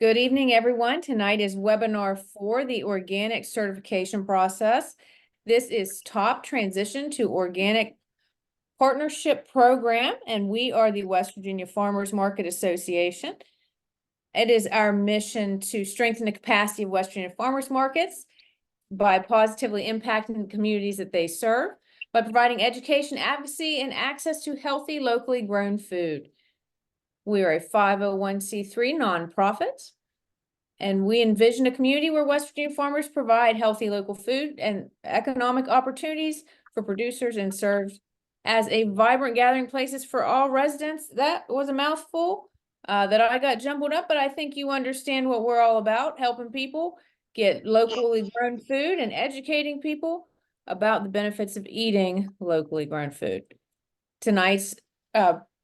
Good evening, everyone. Tonight is webinar 4, the organic certification process. This is TOPP Transition to Organic Partnership Program, and we are the West Virginia Farmers Market Association. It is our mission to strengthen the capacity of West Virginia farmers markets by positively impacting the communities that they serve, by providing education, advocacy, and access to healthy, locally grown food. We are a 501c3 nonprofit, and we envision a community where West Virginia farmers provide healthy local food and economic opportunities for producers and serves as a vibrant gathering places for all residents. That was a mouthful that I got jumbled up, but I think you understand what we're all about, helping people get locally grown food and educating people about the benefits of eating locally grown food. Tonight's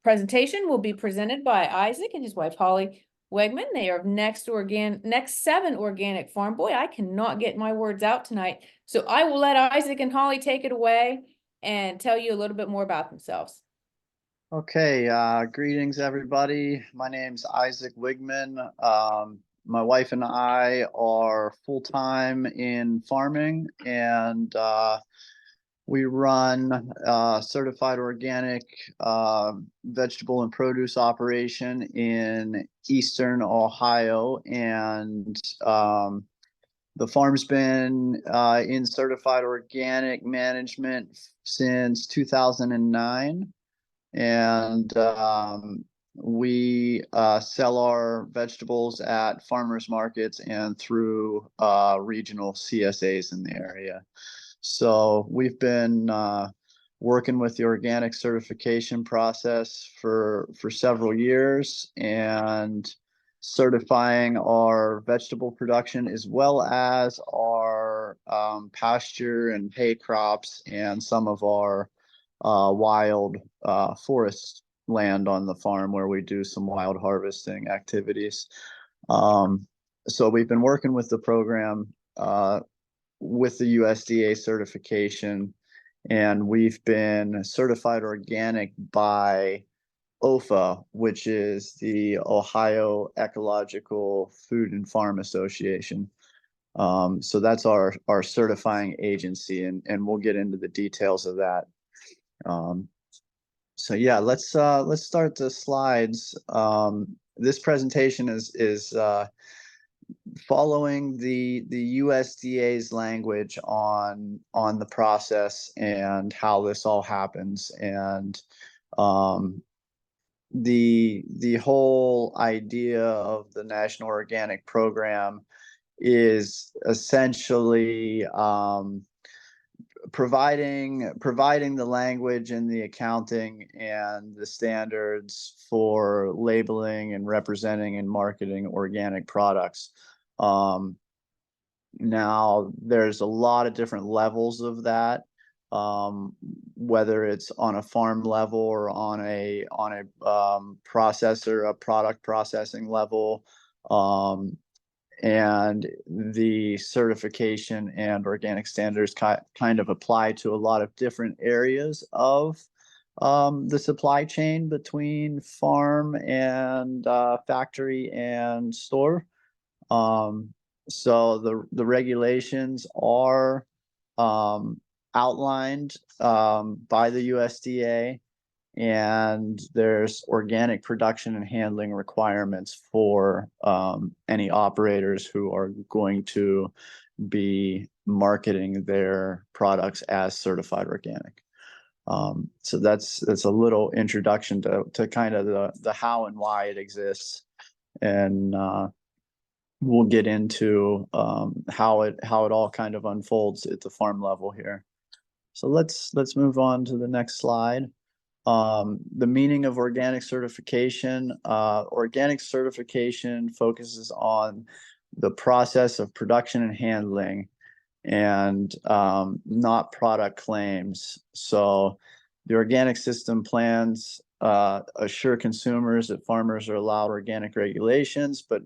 presentation will be presented by Isaac and his wife, Holly Wiegmann. They are of Next 7 Organic Farm. Boy, I cannot get my words out tonight. So I will let Isaac and Holly take it away and tell you a little bit more about themselves. Okay, greetings everybody. My name's Isaac Wiegmann. My wife and I are full-time in farming, and we run a certified organic vegetable and produce operation in Eastern Ohio. And the farm's been in certified organic management since 2009. And we sell our vegetables at farmers markets and through regional CSAs in the area. So we've been working with the organic certification process for several years and certifying our vegetable production as well as our pasture and hay crops and some of our wild forest land on the farm where we do some wild harvesting activities. So we've been working with the program with the USDA certification, and we've been certified organic by OFA, which is the Ohio Ecological Food and Farm Association. So that's our certifying agency, and we'll get into the details of that. So yeah, let's start the slides. This presentation is following the USDA's language on the process and how this all happens, and the whole idea of the National Organic Program is essentially providing the language and the accounting and the standards for labeling and representing and marketing organic products. Now there's a lot of different levels of that, whether it's on a farm level or on a processor, a product processing level. And the certification and organic standards kind of apply to a lot of different areas of the supply chain between farm and factory and store. So the regulations are outlined by the USDA, and there's organic production and handling requirements for any operators who are going to be marketing their products as certified organic. So that's a little introduction to kind of the how and why it exists, and we'll get into how it all kind of unfolds at the farm level here. So let's move on to the next slide. The meaning of organic certification. Organic certification focuses on the process of production and handling, and not product claims. So the organic system plans assure consumers that farmers are allowed organic regulations, but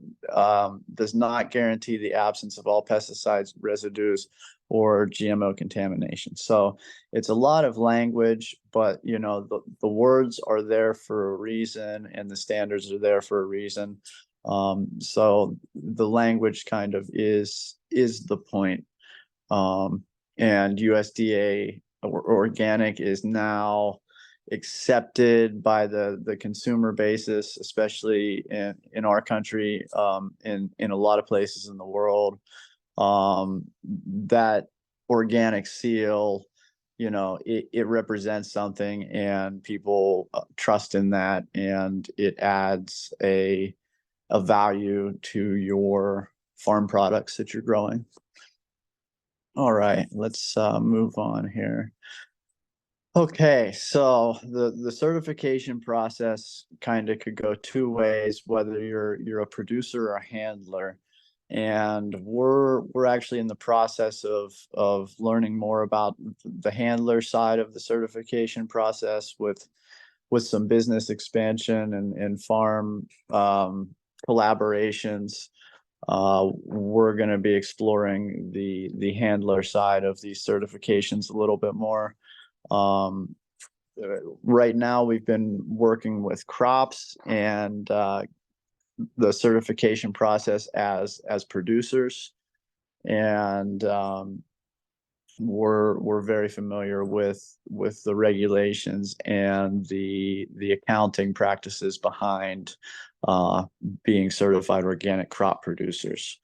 does not guarantee the absence of all pesticides, residues, or GMO contamination. So it's a lot of language, but the words are there for a reason, and the standards are there for a reason. So the language kind of is the point. And USDA organic is now accepted by the consumer basis, especially in our country, in a lot of places in the world. That organic seal, it represents something, and people trust in that, and it adds a value to your farm products that you're growing. All right, let's move on here. Okay, so the certification process kind of could go two ways, whether you're a producer or a handler. And we're actually in the process of learning more about the handler side of the certification process with some business expansion and farm collaborations. We're going to be exploring the handler side of these certifications a little bit more. Right now, we've been working with crops and the certification process as producers, and we're very familiar with the regulations and the accounting practices behind being certified organic crop producers.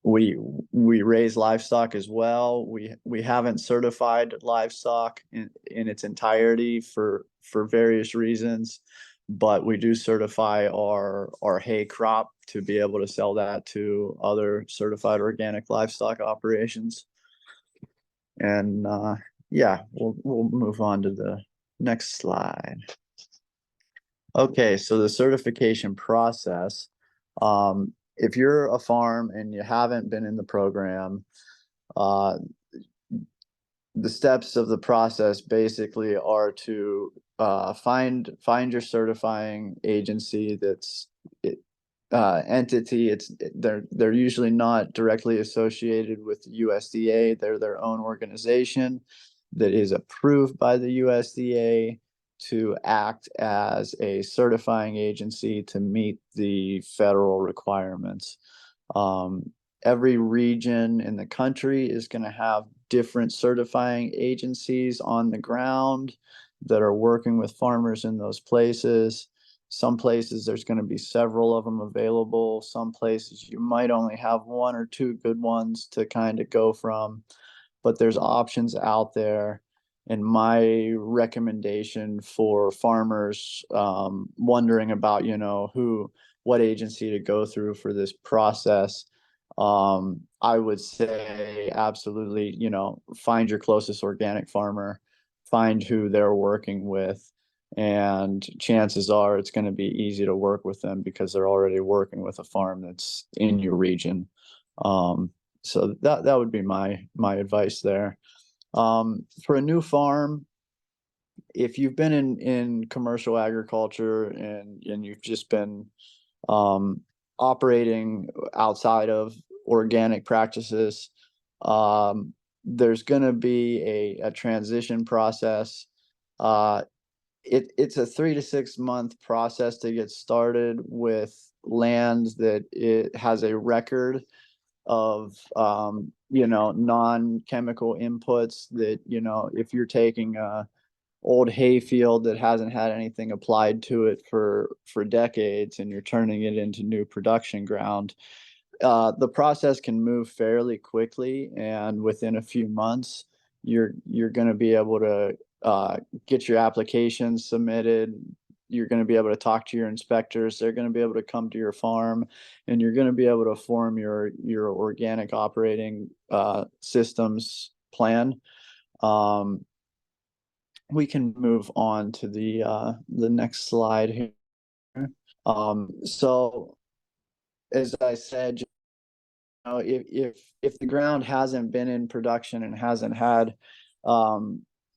We raise livestock as well. We haven't certified livestock in its entirety for various reasons, but we do certify our hay crop to be able to sell that to other certified organic livestock operations. And yeah, we'll move on to the next slide. Okay, so the certification process. If you're a farm and you haven't been in the program, the steps of the process basically are to find your certifying agency that's entity. They're usually not directly associated with the USDA. They're their own organization that is approved by the USDA to act as a certifying agency to meet the federal requirements. Every region in the country is going to have different certifying agencies on the ground that are working with farmers in those places. Some places there's going to be several of them available. Some places you might only have one or two good ones to kind of go from, but there's options out there. And my recommendation for farmers wondering about, what agency to go through for this process, I would say absolutely, find your closest organic farmer, find who they're working with, and chances are it's going to be easy to work with them because they're already working with a farm that's in your region. So that would be my advice there. For a new farm, if you've been in commercial agriculture and you've just been operating outside of organic practices, there's going to be a transition process. It's a 3 to 6 month process to get started with lands that it has a record of non-chemical inputs, that if you're taking a old hay field that hasn't had anything applied to it for decades and you're turning it into new production ground, the process can move fairly quickly, and within a few months you're going to be able to get your application submitted. You're going to be able to talk to your inspectors. They're going to be able to come to your farm, and you're going to be able to form your organic operating systems plan. We can move on to the next slide here. So as I said, if the ground hasn't been in production and hasn't had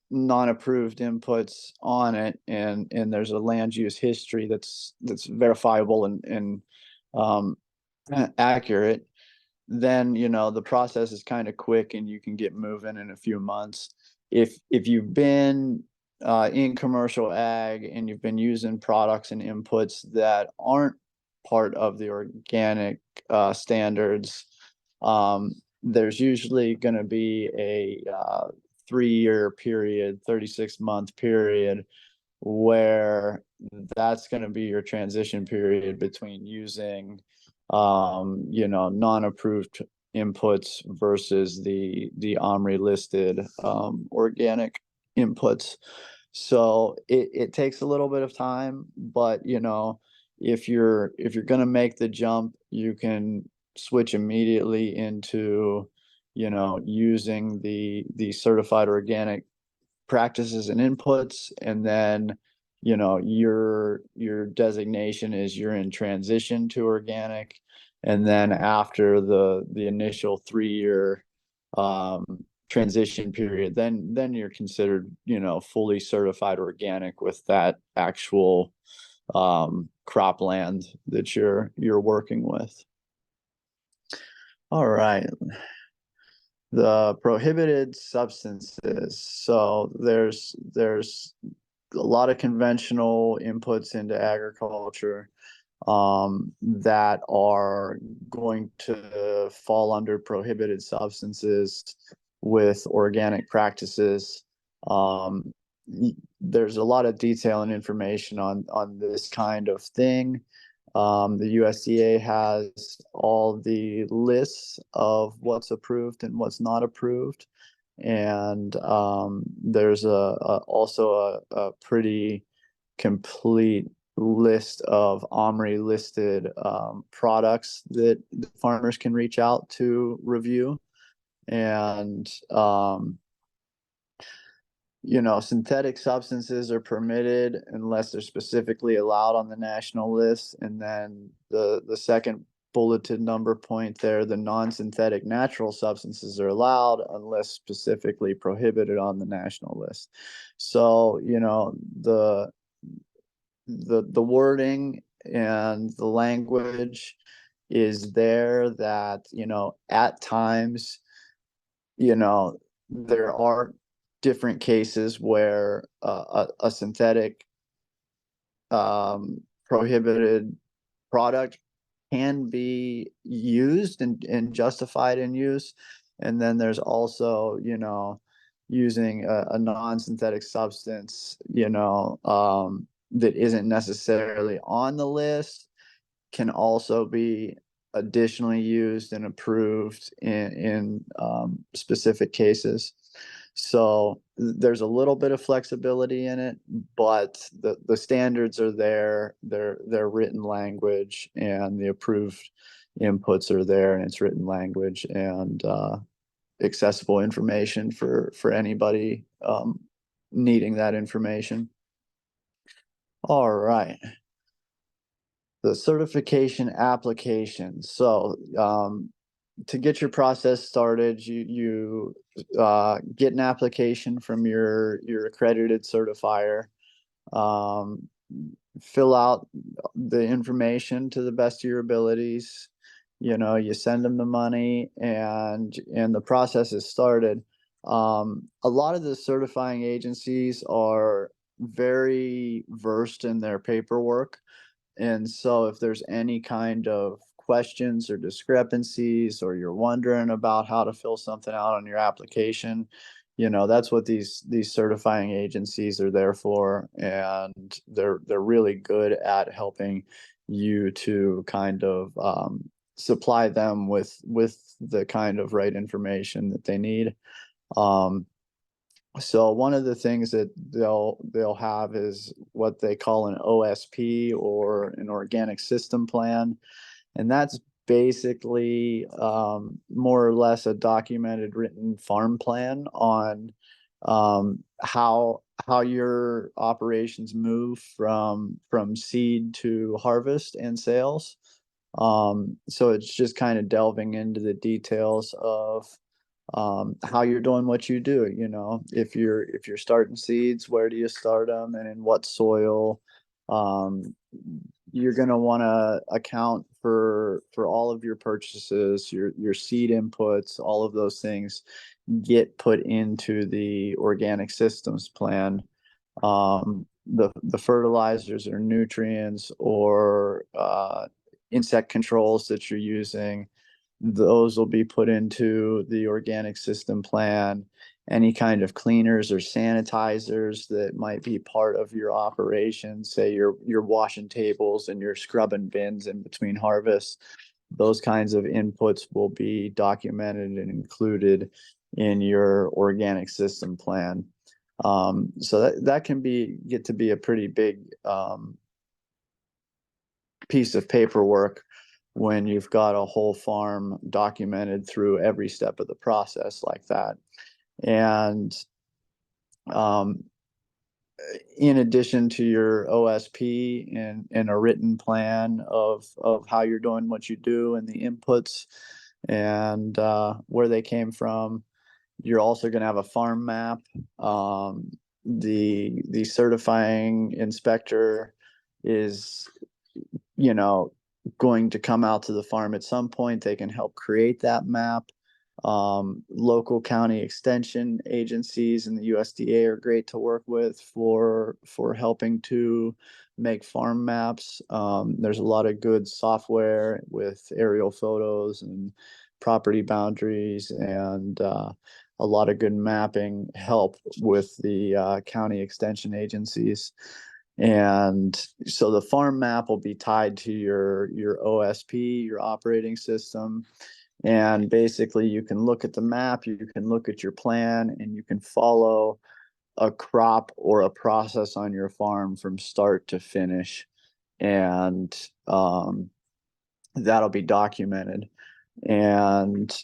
non-approved inputs on it, and there's a land use history that's verifiable and accurate, then the process is kind of quick and you can get moving in a few months. If you've been in commercial ag and you've been using products and inputs that aren't part of the organic standards, there's usually going to be a 3-year period, 36-month period, where that's going to be your transition period between using non-approved inputs versus the OMRI listed organic inputs. So it takes a little bit of time, but if you're going to make the jump, you can switch immediately into using the certified organic practices and inputs, and then your designation is you're in transition to organic, and then after the initial 3-year transition period, then you're considered fully certified organic with that actual cropland that you're working with. All right. The prohibited substances. So there's a lot of conventional inputs into agriculture that are going to fall under prohibited substances with organic practices. There's a lot of detail and information on this kind of thing. The USDA has all the lists of what's approved and what's not approved. And there's also a pretty complete list of OMRI listed products that farmers can reach out to review. And synthetic substances are permitted unless they're specifically allowed on the national list. And then the second bulleted number point there, the non-synthetic natural substances are allowed unless specifically prohibited on the national list. So, the wording and the language is there that, at times, there are different cases where a synthetic prohibited product can be used and justified in use. And then there's also, using a non-synthetic substance, that isn't necessarily on the list can also be additionally used and approved in specific cases. So there's a little bit of flexibility in it, but the standards are there. They're written language, and the approved inputs are there, and it's written language and accessible information for anybody needing that information. All right. The certification application. So to get your process started, you get an application from your accredited certifier, fill out the information to the best of your abilities. You send them the money, and the process is started. A lot of the certifying agencies are very versed in their paperwork. And so if there's any kind of questions or discrepancies, or you're wondering about how to fill something out on your application, that's what these certifying agencies are there for. And they're really good at helping you to kind of supply them with the kind of right information that they need. So one of the things that they'll have is what they call an OSP, or an organic system plan. And that's basically more or less a documented written farm plan on how your operations move from seed to harvest and sales. So it's just kind of delving into the details of how you're doing what you do. If you're starting seeds, where do you start them, and in what soil? You're going to want to account for all of your purchases, your seed inputs, all of those things get put into the organic systems plan. The fertilizers or nutrients or insect controls that you're using, those will be put into the organic system plan. Any kind of cleaners or sanitizers that might be part of your operation, say you're washing tables and you're scrubbing bins in between harvests, those kinds of inputs will be documented and included in your organic system plan. So that can get to be a pretty big piece of paperwork when you've got a whole farm documented through every step of the process like that. And um, in addition to your OSP and a written plan of how you're doing what you do and the inputs and where they came from, you're also going to have a farm map. The certifying inspector is, you know, going to come out to the farm at some point. They can help create that map. Local county extension agencies and the USDA are great to work with for helping to make farm maps. There's a lot of good software with aerial photos and property boundaries and a lot of good mapping help with the county extension agencies. And so the farm map will be tied to your OSP, your operating system. And basically you can look at the map, you can look at your plan, and you can follow a crop or a process on your farm from start to finish. And that'll be documented. And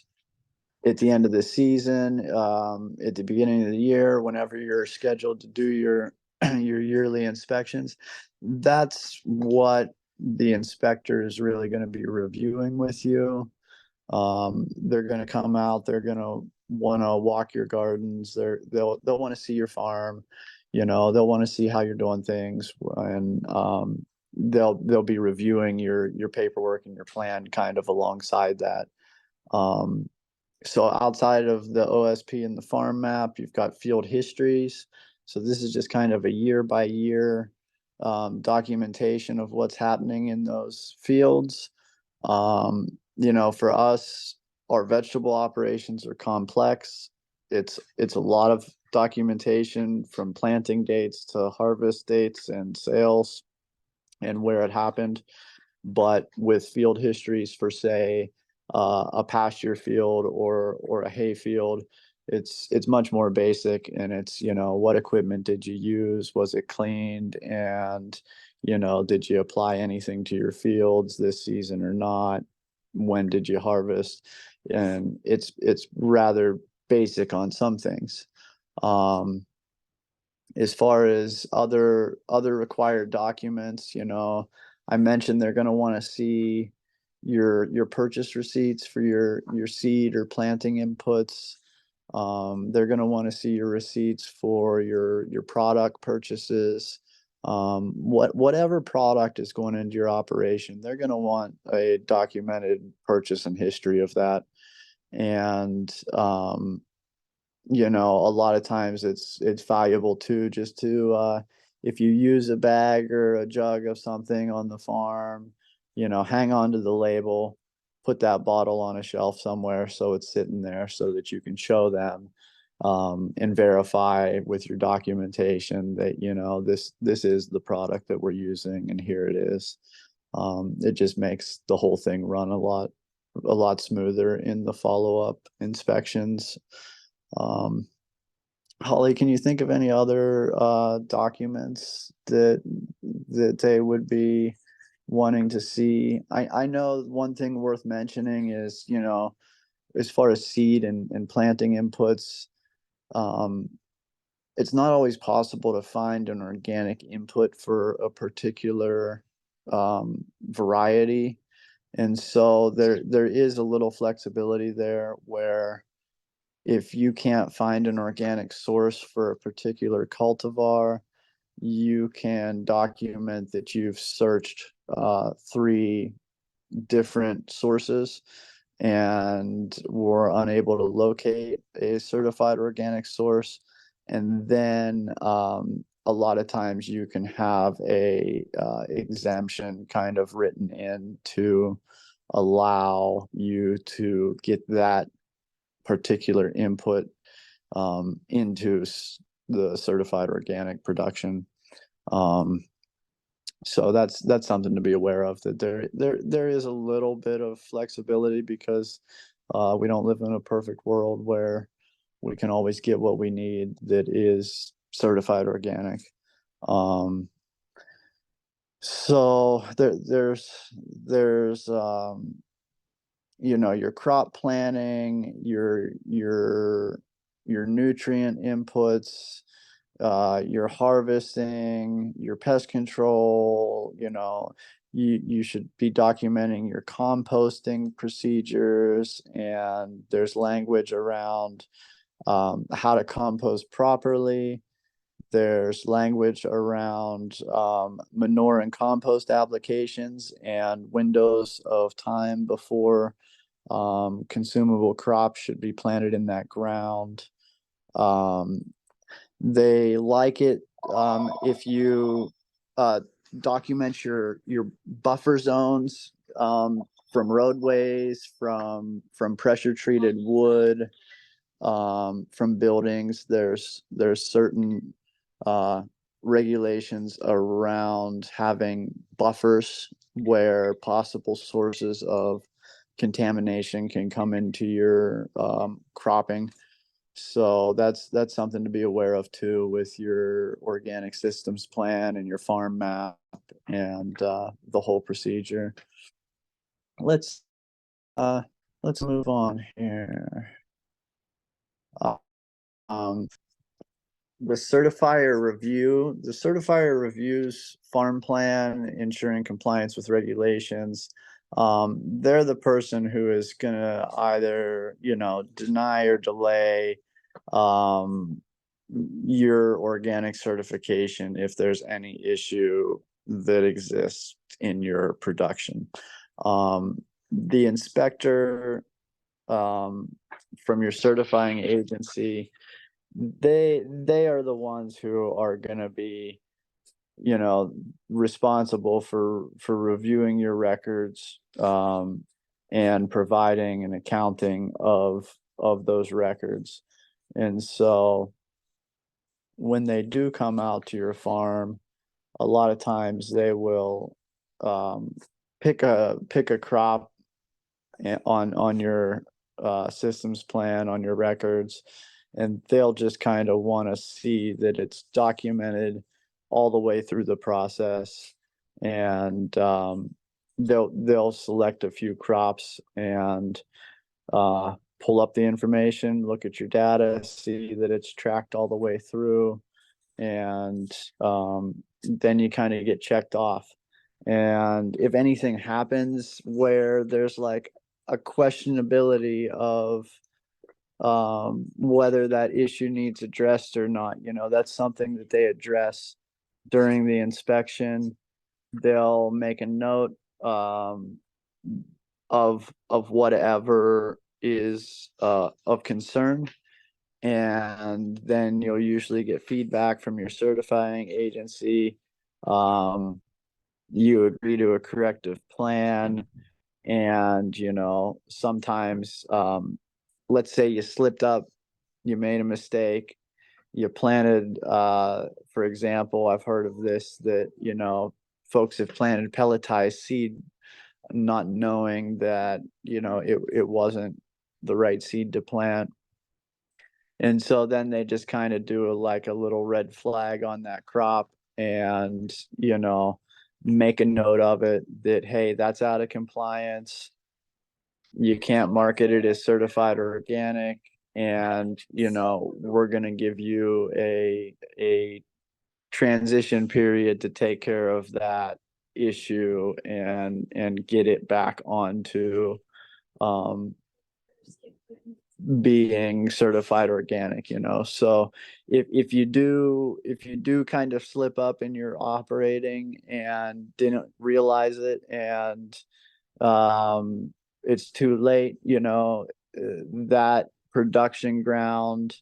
at the end of the season, at the beginning of the year, whenever you're scheduled to do your your yearly inspections, that's what the inspector is really going to be reviewing with you. They're going to come out, they're going to want to walk your gardens, they'll want to see your farm, they'll want to see how you're doing things, and they'll be reviewing your paperwork and your plan kind of alongside that. So outside of the OSP and the farm map, you've got field histories. So this is just kind of a year by year documentation of what's happening in those fields. For us, our vegetable operations are complex. It's a lot of documentation from planting dates to harvest dates and sales and where it happened. But with field histories for, say, a pasture field or a hay field, it's much more basic, and it's, what equipment did you use, was it cleaned, and did you apply anything to your fields this season or not, when did you harvest, and it's rather basic on some things. As far as other required documents, I mentioned they're going to want to see your purchase receipts for your seed or planting inputs. They're going to want to see your receipts for your product purchases. Whatever product is going into your operation, they're going to want a documented purchase and history of that. And a lot of times it's valuable too, just to if you use a bag or a jug of something on the farm, hang on to the label, put that bottle on a shelf somewhere so it's sitting there so that you can show them and verify with your documentation that this is the product that we're using and here it is. It just makes the whole thing run a lot smoother in the follow-up inspections. Holly, can you think of any other documents that they would be wanting to see? I know one thing worth mentioning is, as far as seed and planting inputs, it's not always possible to find an organic input for a particular variety. And so there is a little flexibility there where if you can't find an organic source for a particular cultivar, you can document that you've searched 3 different sources and were unable to locate a certified organic source. And then a lot of times you can have a exemption kind of written in to allow you to get that particular input into the certified organic production. So that's something to be aware of, that there is a little bit of flexibility, because we don't live in a perfect world where we can always get what we need that is certified organic. So there's you know, your crop planning, your nutrient inputs, your harvesting, your pest control. You know, you should be documenting your composting procedures, and there's language around how to compost properly. There's language around manure and compost applications and windows of time before consumable crops should be planted in that ground. They like it if you document your buffer zones from roadways, from pressure treated wood, from buildings. There's certain regulations around having buffers where possible sources of contamination can come into your cropping. So that's something to be aware of too, with your organic systems plan and your farm map and the whole procedure. Let's move on here. Um, the certifier reviews farm plan, ensuring compliance with regulations. They're the person who is gonna either, you know, deny or delay your organic certification if there's any issue that exists in your production. The inspector from your certifying agency, they are the ones who are going to be, you know, responsible for reviewing your records and providing an accounting of those records. And so when they do come out to your farm, a lot of times they will pick a crop on your systems plan, on your records, and they'll just kind of want to see that it's documented all the way through the process. And they'll select a few crops and pull up the information, look at your data, see that it's tracked all the way through, and then you kind of get checked off. And if anything happens where there's like a questionability of whether that issue needs addressed or not, you know, that's something that they address during the inspection. They'll make a note of whatever is of concern, and then you'll usually get feedback from your certifying agency. You agree to a corrective plan, and you know, sometimes let's say you slipped up, you made a mistake, you planted for example, I've heard of this, that, you know, folks have planted pelletized seed not knowing that, you know, it wasn't the right seed to plant. And so then they just kind of do like a little red flag on that crop, and, you know, make a note of it that, hey, that's out of compliance. You can't market it as certified or organic. And, you know, we're going to give you a transition period to take care of that issue and get it back onto being certified organic, you know. So if you do kind of slip up in your operating and didn't realize it, and it's too late, you know, that production ground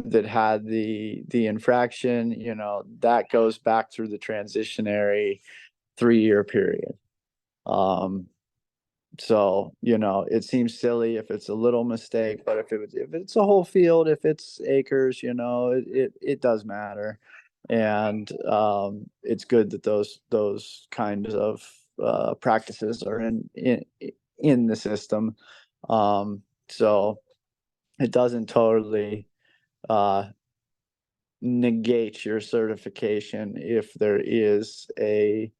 that had the infraction, you know, that goes back through the transitionary 3-year period. So, you know, it seems silly if it's a little mistake, but if it's a whole field, if it's acres, you know, it does matter. And it's good that those kinds of practices are in the system. So it doesn't totally negate your certification if there is a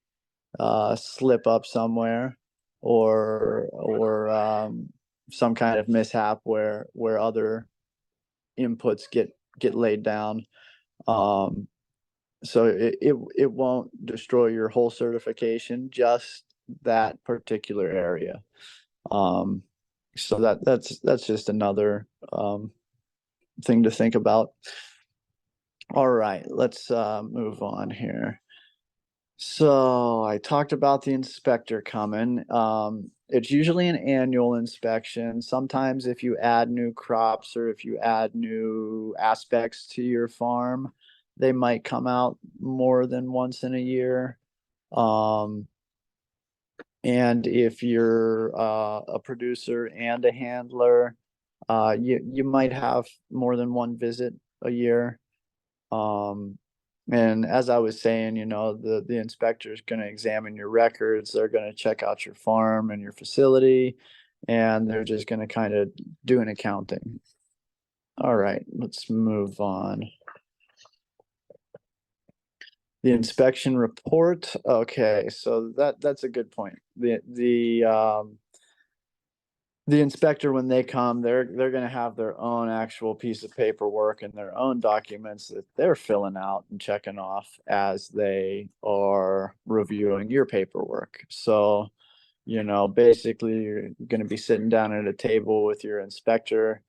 slip up somewhere, or some kind of mishap where other inputs get laid down. Um, so it won't destroy your whole certification, just that particular area. Um, so that's just another thing to think about. All right, let's move on here. So I talked about the inspector coming. It's usually an annual inspection. Sometimes if you add new crops or if you add new aspects to your farm, they might come out more than once in a year. Um, and if you're a producer and a handler, you might have more than one visit a year. Um, and as I was saying, you know, the inspector is going to examine your records. They're going to check out your farm and your facility, and they're just going to kind of do an accounting. All right, let's move on. The inspection report. Okay, so that's a good point. The inspector, when they come, they're going to have their own actual piece of paperwork and their own documents that they're filling out and checking off as they are reviewing your paperwork. So, you know, basically you're going to be sitting down at a table with your inspector,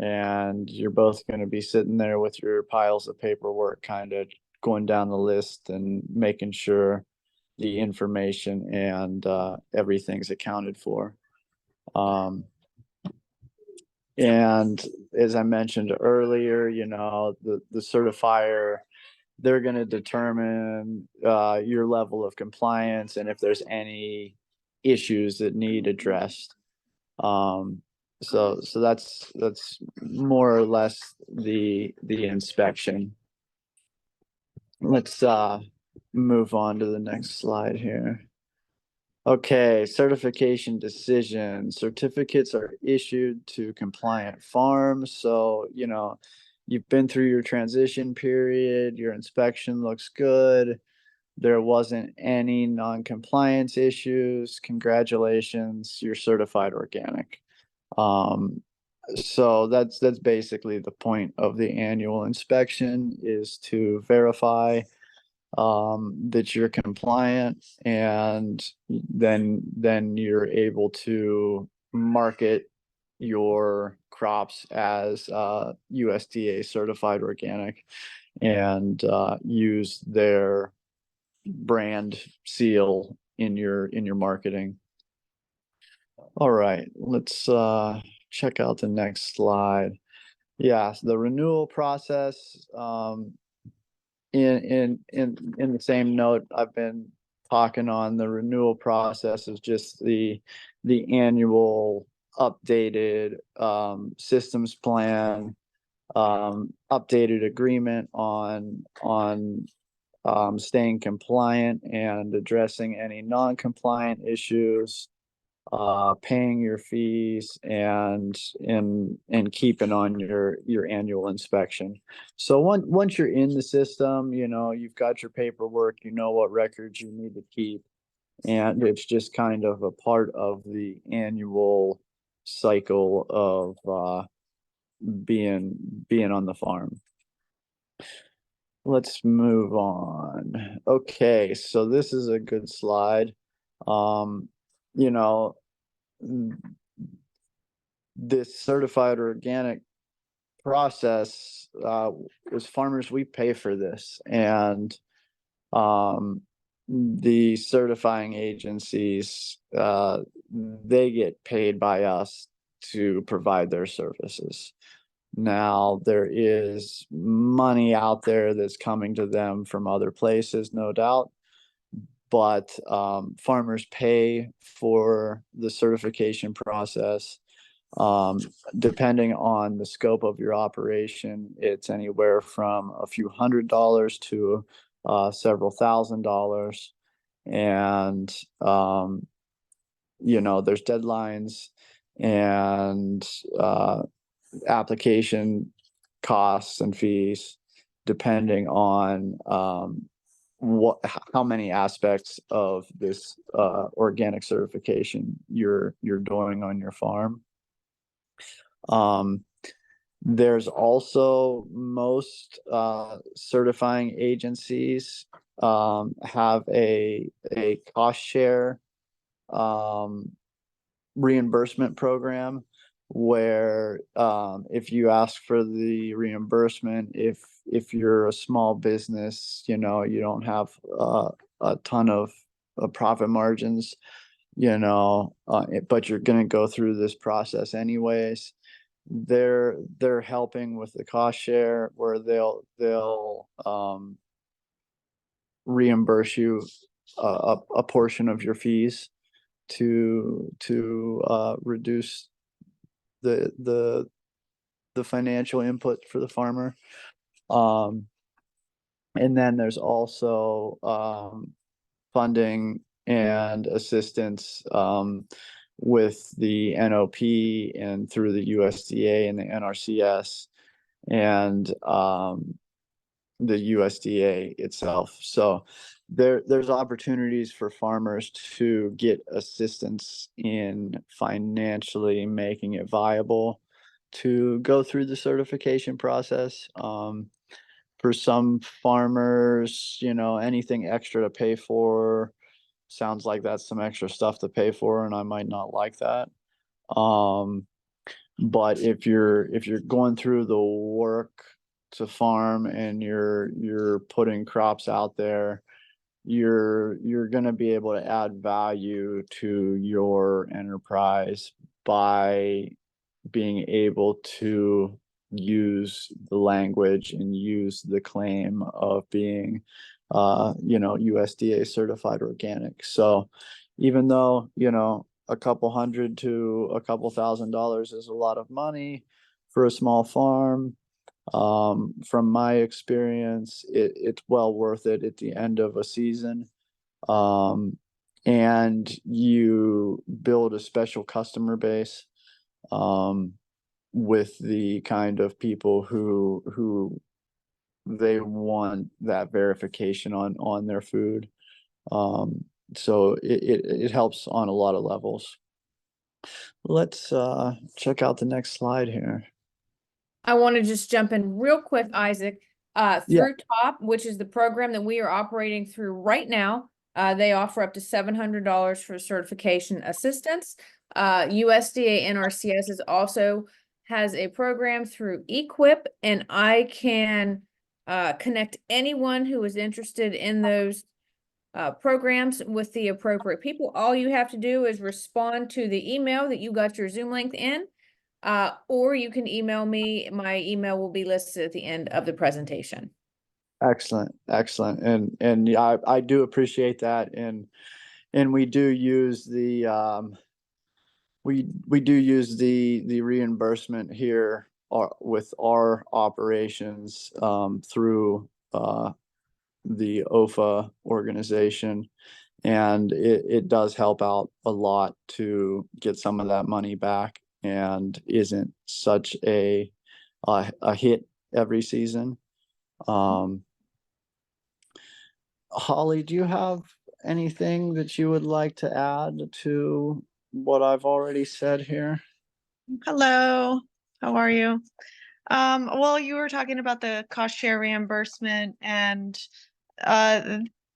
and you're both going to be sitting there with your piles of paperwork, kind of going down the list and making sure the information and everything's accounted for. And as I mentioned earlier, you know, the certifier, they're going to determine your level of compliance and if there's any issues that need addressed. So that's more or less the inspection. Let's move on to the next slide here. Okay, certification decision. Certificates are issued to compliant farms. So, you know, you've been through your transition period, your inspection looks good. There wasn't any non-compliance issues. Congratulations, you're certified organic. So that's basically the point of the annual inspection, is to verify that you're compliant, and then you're able to market your crops as USDA certified organic, and use their brand seal in your marketing. All right, let's check out the next slide. Yeah, so the renewal process. In the same note, I've been talking on the renewal process is just the annual updated systems plan, updated agreement on staying compliant and addressing any non-compliant issues, paying your fees, and keeping on your annual inspection. So once you're in the system, you know, you've got your paperwork, you know what records you need to keep, and it's just kind of a part of the annual cycle of being on the farm. Let's move on. Okay, so this is a good slide. You know, this certified organic process, as farmers, we pay for this, and the certifying agencies, they get paid by us to provide their services. Now, there is money out there that's coming to them from other places, no doubt, but farmers pay for the certification process. Depending on the scope of your operation, it's anywhere from a few $100s to several $1,000s. And there's deadlines and application costs and fees depending on how many aspects of this organic certification you're doing on your farm. There's also most certifying agencies have a cost share reimbursement program where if you ask for the reimbursement, if you're a small business, you don't have a ton of profit margins, but you're going to go through this process anyways. They're helping with the cost share where they'll reimburse you a portion of your fees to reduce the financial input for the farmer. And then there's also funding and assistance with the NOP and through the USDA and the NRCS and the USDA itself. So there's opportunities for farmers to get assistance in financially making it viable to go through the certification process. For some farmers, anything extra to pay for sounds like that's some extra stuff to pay for, and I might not like that. But if you're going through the work to farm and you're putting crops out there, you're going to be able to add value to your enterprise by being able to use the language and use the claim of being USDA certified organic. So even though a couple hundred to a couple $1,000s is a lot of money for a small farm, from my experience, it's well worth it at the end of a season. And you build a special customer base with the kind of people who they want that verification on their food. So it helps on a lot of levels. Let's check out the next slide here. I want to just jump in real quick, Isaac. Yeah. Through TOPP, which is the program that we are operating through right now, they offer up to $700 for certification assistance. USDA NRCS is also has a program through Equip, and I can connect anyone who is interested in those programs with the appropriate people. All you have to do is respond to the email that you got your Zoom link in, or you can email me. My email will be listed at the end of the presentation. Excellent. And yeah, I do appreciate that. And we do use the we do use the reimbursement here with our operations through the OFA organization, and it does help out a lot to get some of that money back, and isn't such a hit every season. Holly, do you have anything that you would like to add to what I've already said here? Hello, how are you? Well, you were talking about the cost share reimbursement, and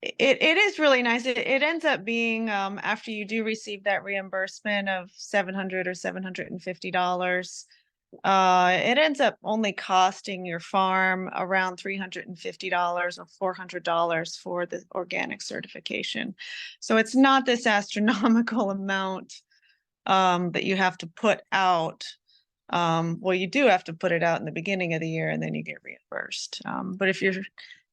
it is really nice. It ends up being after you do receive that reimbursement of $700 or $750, it ends up only costing your farm around $350 or $400 for the organic certification. So it's not this astronomical amount that you have to put out Well, you do have to put it out in the beginning of the year and then you get reimbursed. But if you're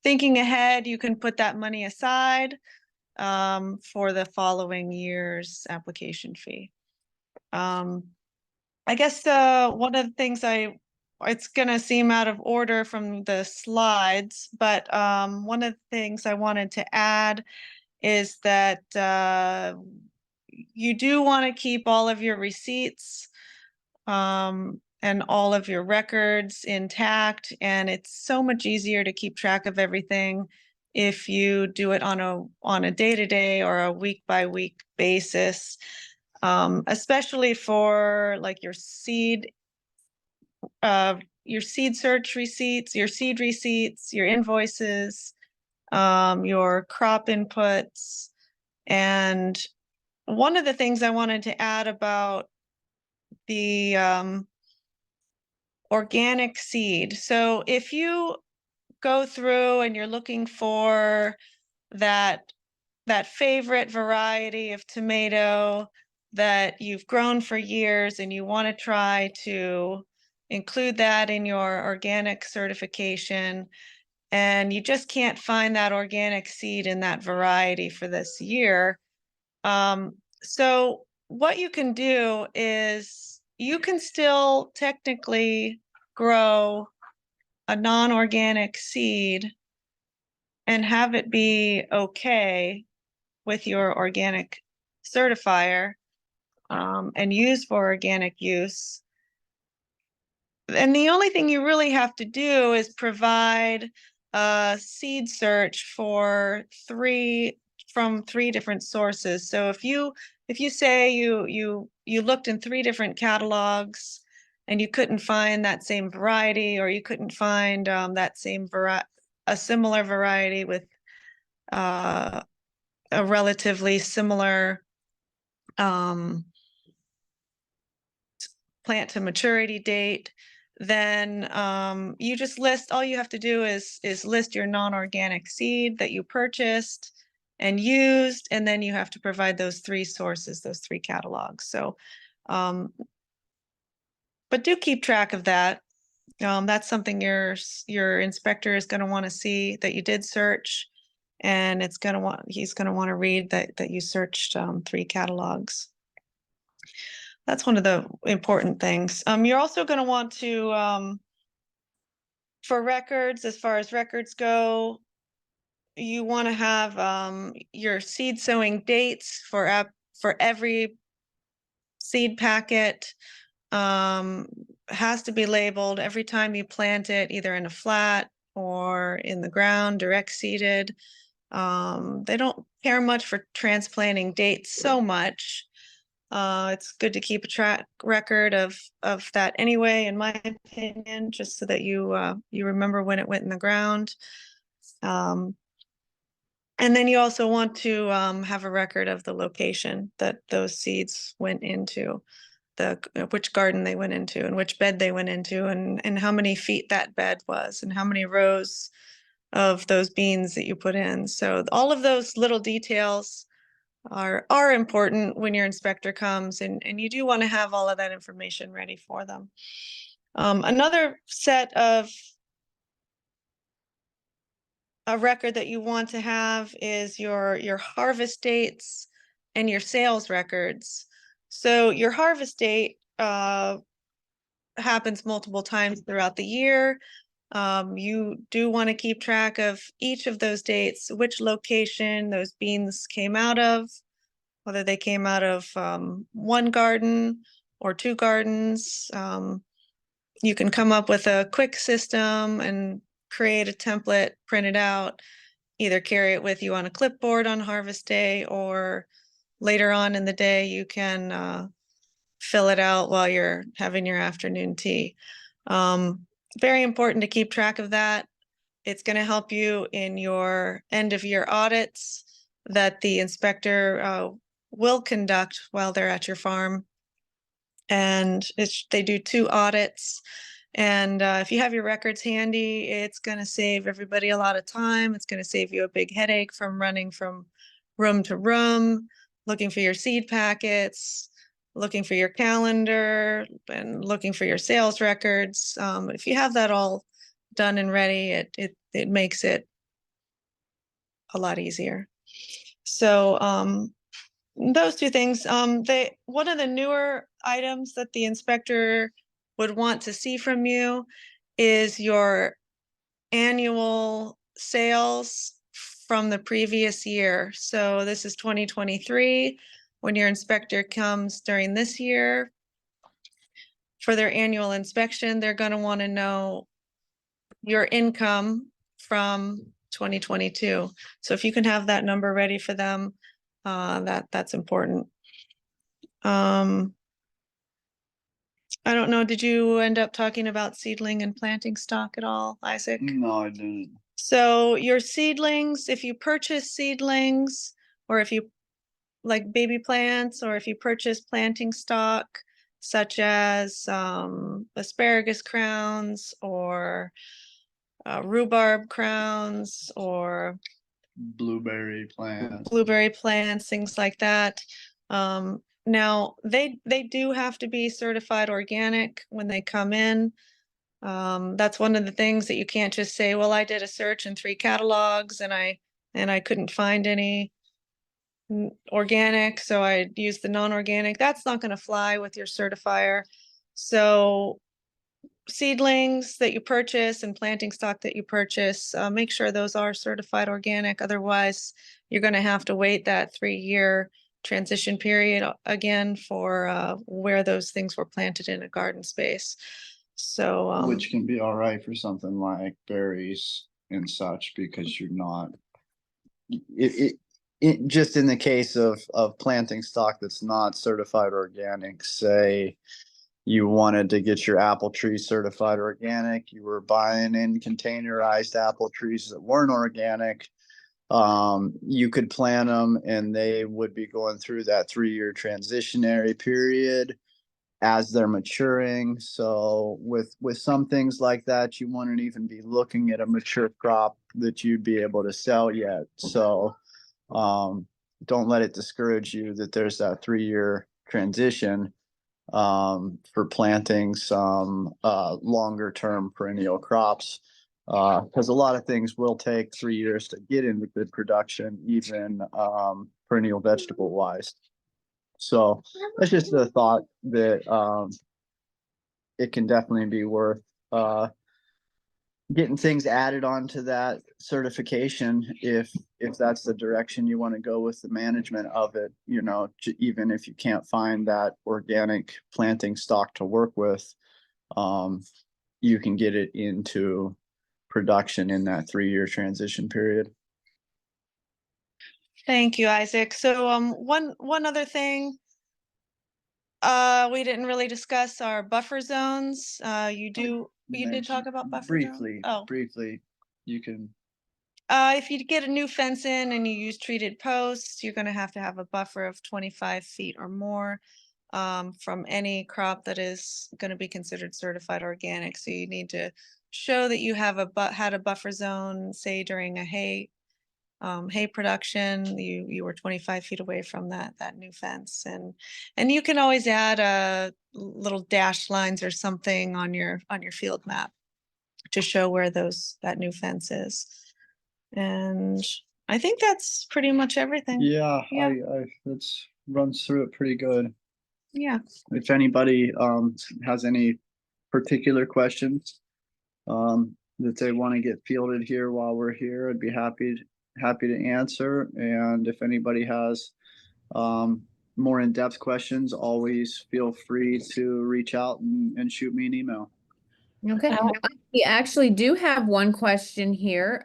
thinking ahead, you can put that money aside for the following year's application fee. I guess one of the things it's gonna seem out of order from the slides, but one of the things I wanted to add is that you do want to keep all of your receipts and all of your records intact, and it's so much easier to keep track of everything if you do it on a day-to-day or a week-by-week basis, especially for like your seed search receipts, your seed receipts, your invoices, your crop inputs. And one of the things I wanted to add about the organic seed. So if you go through and you're looking for that favorite variety of tomato that you've grown for years and you want to try to include that in your organic certification, and you just can't find that organic seed in that variety for this year. So what you can do is you can still technically grow a non-organic seed and have it be okay with your organic certifier and used for organic use. And the only thing you really have to do is provide a seed search from three different sources. So if you say you looked in 3 different catalogs and you couldn't find that same variety, or you couldn't find a similar variety with a relatively similar plant to maturity date, then you just all you have to do is list your non-organic seed that you purchased and used, and then you have to provide those 3 sources, those 3 catalogs. So, but do keep track of that. That's something your inspector is going to want to see that you did search, and he's going to want to read that you searched 3 catalogs. That's one of the important things. You're also going to want to, for records, as far as records go, you want to have your seed sowing dates for every seed packet. Has to be labeled every time you plant it, either in a flat or in the ground, direct seeded. They don't care much for transplanting dates so much. It's good to keep a track record of that anyway, in my opinion, just so that you remember when it went in the ground. And then you also want to have a record of the location that those seeds went into, which garden they went into, and which bed they went into, and how many feet that bed was, and how many rows of those beans that you put in. So all of those little details are important when your inspector comes, and you do want to have all of that information ready for them. Another set of a record that you want to have is your harvest dates and your sales records. So your harvest date happens multiple times throughout the year. You do want to keep track of each of those dates, which location those beans came out of, whether they came out of 1 garden or 2 gardens. You can come up with a quick system and create a template, print it out, either carry it with you on a clipboard on harvest day, or later on in the day you can fill it out while you're having your afternoon tea. Very important to keep track of that. It's going to help you in your end of year audits that the inspector will conduct while they're at your farm. And they do 2 audits. And if you have your records handy, it's going to save everybody a lot of time. It's going to save you a big headache from running from room to room, looking for your seed packets, looking for your calendar and looking for your sales records. If you have that all done and ready, it makes it a lot easier. So those two things, one of the newer items that the inspector would want to see from you is your annual sales from the previous year. So this is 2023. When your inspector comes during this year for their annual inspection, they're going to want to know your income from 2022. So if you can have that number ready for them, that's important. I don't know, did you end up talking about seedling and planting stock at all, Isaac? No, I didn't. So your seedlings, if you purchase seedlings, or if you like baby plants, or if you purchase planting stock, such as asparagus crowns or rhubarb crowns or Blueberry plants. blueberry plants, things like that. Now they do have to be certified organic when they come in. That's one of the things that you can't just say, well, I did a search in 3 catalogs and I couldn't find any organic, so I used the non-organic. That's not going to fly with your certifier. So seedlings that you purchase and planting stock that you purchase, make sure those are certified organic. Otherwise, you're going to have to wait that 3-year transition period again for where those things were planted in a garden space. So Which can be all right for something like berries and such, because you're not, it just in the case of planting stock that's not certified organic, say you wanted to get your apple tree certified organic, you were buying in containerized apple trees that weren't organic, you could plant them and they would be going through that 3-year transitionary period as they're maturing. So with some things like that, you wouldn't even be looking at a mature crop that you'd be able to sell yet. So don't let it discourage you that there's that 3-year transition for planting some longer term perennial crops, because a lot of things will take 3 years to get into good production, even perennial vegetable wise. So that's just a thought that it can definitely be worth getting things added onto that certification if that's the direction you want to go with the management of it. You know, even if you can't find that organic planting stock to work with, you can get it into production in that 3-year transition period. thank you, Isaac. So one other thing, we didn't really discuss our buffer zones. You did talk about buffer zones? Briefly, Oh. briefly, you can. If you get a new fence in and you use treated posts, you're gonna have to have a buffer of 25 feet or more from any crop that is gonna be considered certified organic. So you need to show that you have had a buffer zone, say during a hay production, you were 25 feet away from that new fence, and you can always add little dashed lines or something on your field map to show where that new fence is. And I think that's pretty much everything. Yeah, Yeah. I that's runs through it pretty good. Yeah. If anybody has any particular questions that they want to get fielded here while we're here, I'd be happy to answer. And if anybody has more in-depth questions, always feel free to reach out and shoot me an email. Okay, we actually do have one question here.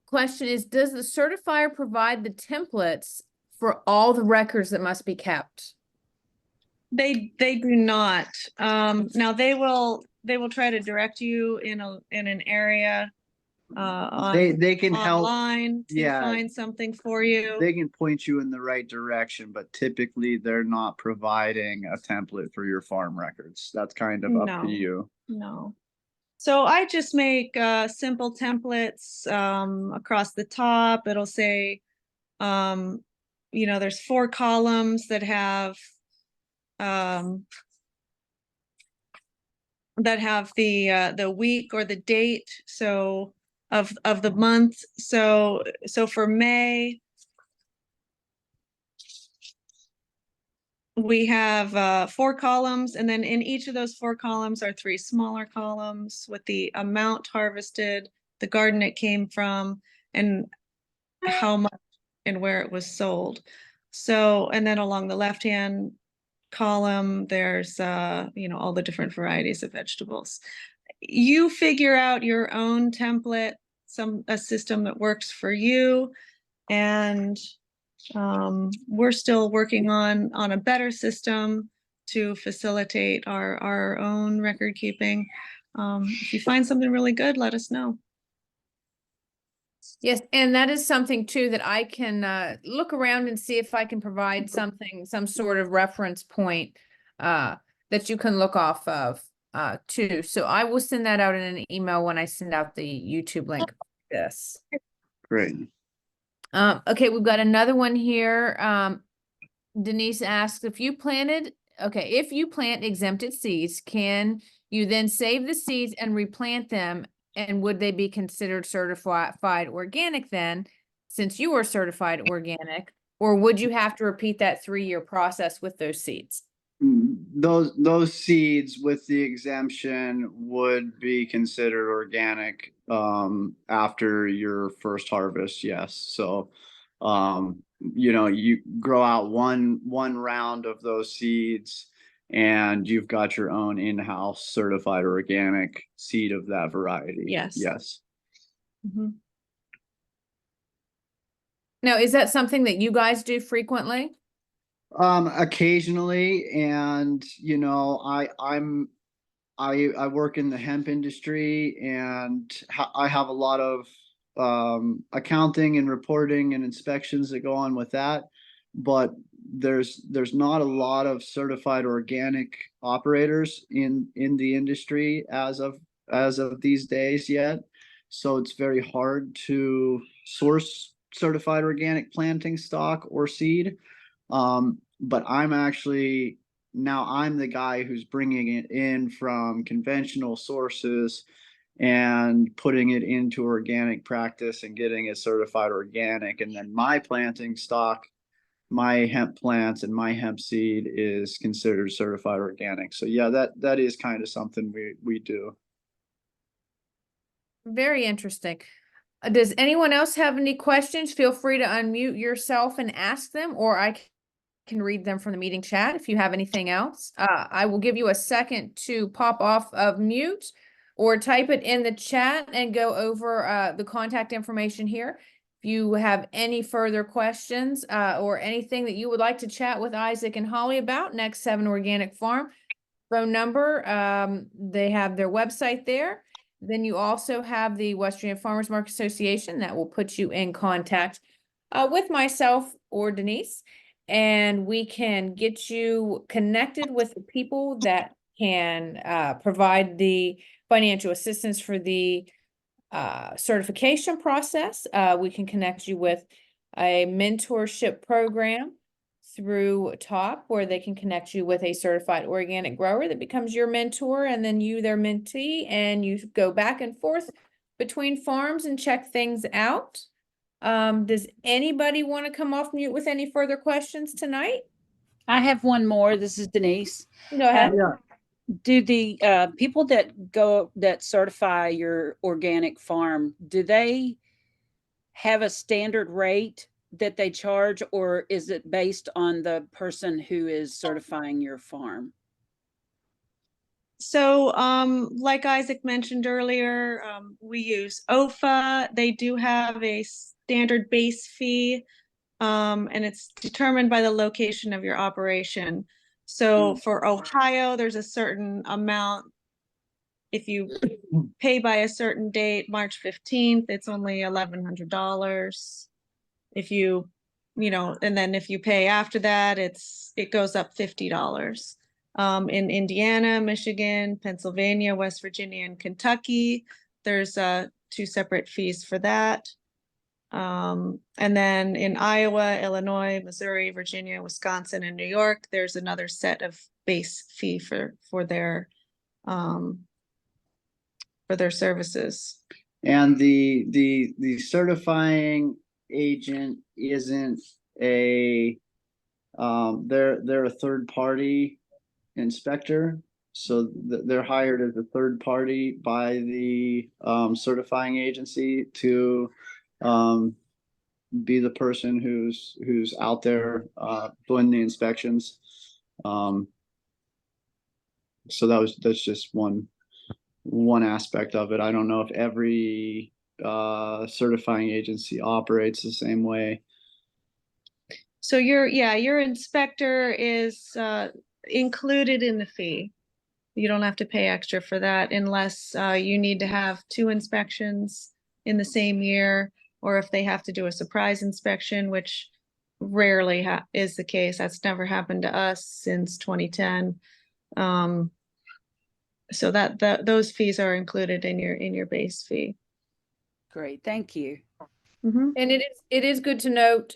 Question is, does the certifier provide the templates for all the records that must be kept? They do not. Now they will try to direct you in an area They can help online to find something for you. They can point you in the right direction, but typically they're not providing a template for your farm records. That's kind of up to you. No. So I just make simple templates across the top. It'll say, there's 4 columns that have that have the week or the date, so of the month. So for May, we have 4 columns, and then in each of those 4 columns are 3 smaller columns with the amount harvested, the garden it came from, and how much and where it was sold. So, and then along the left-hand column, there's all the different varieties of vegetables. You figure out your own template, a system that works for you, and we're still working on a better system to facilitate our own record keeping. If you find something really good, let us know. Yes, and that is something too that I can look around and see if I can provide something, some sort of reference point that you can look off of too. So I will send that out in an email when I send out the YouTube link for this. Great. Okay, we've got another one here. Denise asks, if you plant exempted seeds, can you then save the seeds and replant them? And would they be considered certified organic then, since you are certified organic? Or would you have to repeat that 3-year process with those seeds? Those seeds with the exemption would be considered organic after your first harvest, yes. So you grow out one round of those seeds and you've got your own in-house certified organic seed of that variety. Yes. Mm-hmm. Now, is that something that you guys do frequently? Occasionally, and I work in the hemp industry, and I have a lot of accounting and reporting and inspections that go on with that. But there's not a lot of certified organic operators in the industry as of these days yet. So it's very hard to source certified organic planting stock or seed. But I'm the guy who's bringing it in from conventional sources and putting it into organic practice and getting it certified organic. And then my planting stock, my hemp plants and my hemp seed is considered certified organic. So yeah, that is kind of something we do. Very interesting. Does anyone else have any questions? Feel free to unmute yourself and ask them, or I can read them from the meeting chat if you have anything else. I will give you a second to pop off of mute or type it in the chat and go over the contact information here. If you have any further questions or anything that you would like to chat with Isaac and Holly about, Next 7 Organic Farm, phone number, they have their website there. Then you also have the West Virginia Farmers Market Association that will put you in contact with myself or Denise, and we can get you connected with the people that can provide the financial assistance for the certification process. We can connect you with a mentorship program through TOPP, where they can connect you with a certified organic grower that becomes your mentor, and then you their mentee, and you go back and forth between farms and check things out. Does anybody want to come off mute with any further questions tonight? I have one more. This is Denise. Go ahead. Do the people that certify your organic farm, do they have a standard rate that they charge, or is it based on the person who is certifying your farm? So, like Isaac mentioned earlier, we use OFA. They do have a standard base fee, and it's determined by the location of your operation. So for Ohio, there's a certain amount. If you pay by a certain date, March 15th, it's only $1,100. If you and then if you pay after that, it goes up $50. In Indiana, Michigan, Pennsylvania, West Virginia, and Kentucky, there's 2 separate fees for that. And then in Iowa, Illinois, Missouri, Virginia, Wisconsin, and New York, there's another set of base fee for their services. And the certifying agent isn't a, they're a third party inspector. So they're hired as a third party by the certifying agency to be the person who's out there doing the inspections. So that's just one aspect of it. I don't know if every certifying agency operates the same way. So your inspector is included in the fee. You don't have to pay extra for that unless you need to have 2 inspections in the same year, or if they have to do a surprise inspection, which rarely is the case. That's never happened to us since 2010. So those fees are included in your base fee. Great, thank you. Mm-hmm. And it is good to note,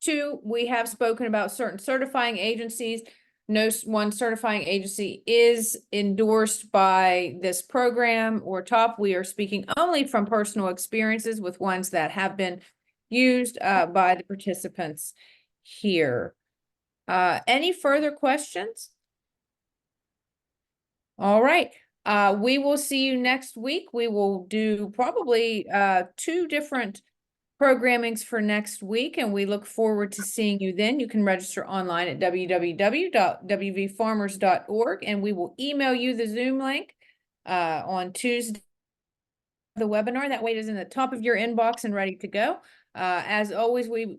too, we have spoken about certain certifying agencies. No one certifying agency is endorsed by this program or TOPP. We are speaking only from personal experiences with ones that have been used by the participants here. Any further questions? All right. We will see you next week. We will do probably 2 different programmings for next week, and we look forward to seeing you then. You can register online at www.wvfarmers.org, and we will email you the Zoom link on Tuesday, the webinar. That way it is in the top of your inbox and ready to go. As always, we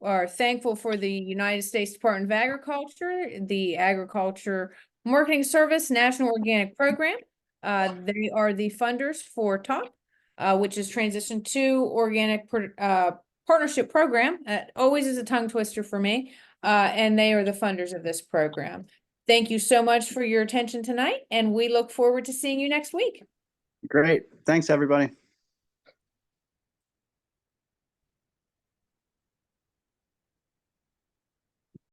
are thankful for the United States Department of Agriculture, the Agriculture Marketing Service National Organic Program. They are the funders for TOPP, which is Transition to Organic Partnership Program. Always is a tongue twister for me. And they are the funders of this program. Thank you so much for your attention tonight, and we look forward to seeing you next week. Great. Thanks, everybody.